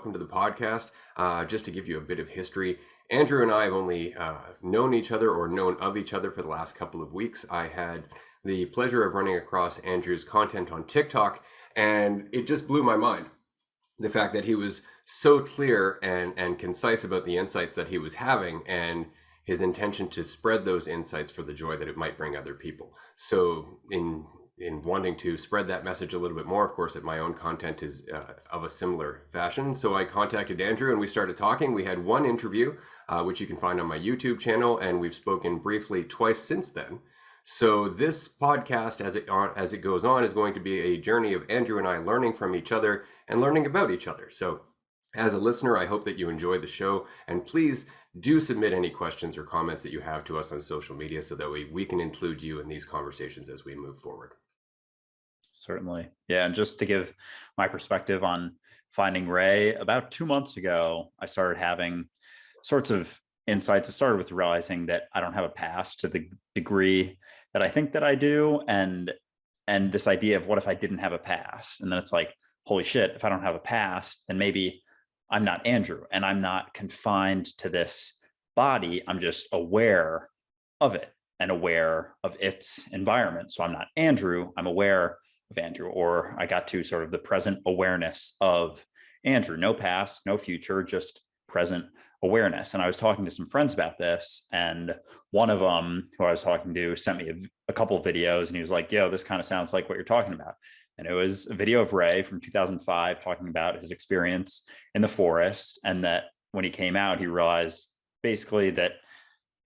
welcome to the podcast. Just to give you a bit of history, Andrew and I have only known each other or known of each other for the last couple of weeks. I had the pleasure of running across Andrew's content on TikTok, and it just blew my mind. The fact that he was so clear and concise about the insights that he was having, and his intention to spread those insights for the joy that it might bring other people. So in wanting to spread that message a little bit more, of course, that my own content is of a similar fashion. So I contacted Andrew and we started talking. We had one interview, which you can find on my YouTube channel, and we've spoken briefly twice since then. So this podcast, as it goes on, is going to be a journey of Andrew and I learning from each other and learning about each other. So as a listener, I hope that you enjoy the show, and please do submit any questions or comments that you have to us on social media so that we can include you in these conversations as we move forward. Certainly. Yeah. And just to give my perspective on finding Ray, about 2 months ago, I started having sorts of insights. It started with realizing that I don't have a past to the degree that I think that I do. And this idea of what if I didn't have a past? And then it's like, holy shit, if I don't have a past, then maybe I'm not Andrew and I'm not confined to this body. I'm just aware of it and aware of its environment. So I'm not Andrew, I'm aware of Andrew, or I got to sort of the present awareness of Andrew. No past, no future, just present awareness. And I was talking to some friends about this, and one of them who I was talking to sent me a couple of videos, and he was like, yo, this kind of sounds like what you're talking about. And it was a video of Ray from 2005 talking about his experience in the forest, and that when he came out, he realized basically that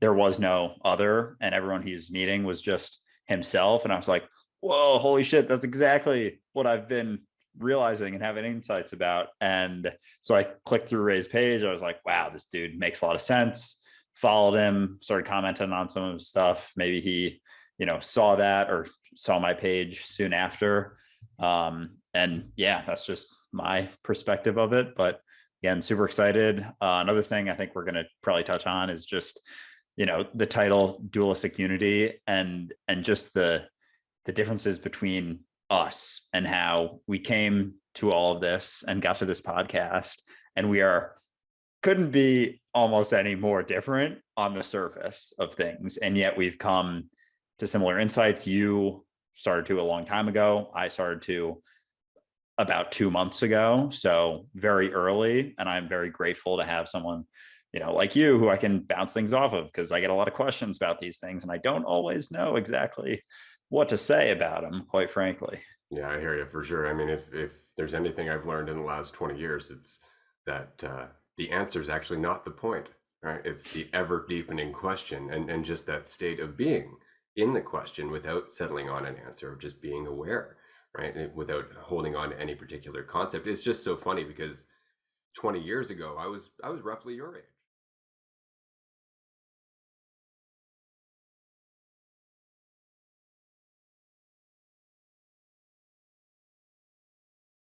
there was no other, and everyone he's meeting was just himself. And I was like, whoa, holy shit, that's exactly what I've been realizing and having insights about. And so I clicked through Ray's page. I was like, wow, this dude makes a lot of sense. Followed him, started commenting on some of his stuff. Maybe he, saw that or saw my page soon after. And yeah, that's just my perspective of it. But again, super excited. Another thing I think we're going to probably touch on is just, the title Dualistic Unity, and just the differences between us and how we came to all of this and got to this podcast. And we couldn't be almost any more different on the surface of things. And yet we've come to similar insights. You started to a long time ago. I started to about 2 months ago. So very early. And I'm very grateful to have someone, like you, who I can bounce things off of, because I get a lot of questions about these things and I don't always know exactly what to say about them, quite frankly. Yeah, I hear you for sure. I mean, if there's anything I've learned in the last 20 years, it's that the answer is actually not the point, right? It's the ever deepening question, and just that state of being in the question without settling on an answer, of just being aware, right? And without holding on to any particular concept. It's just so funny because 20 years ago, I was roughly your age.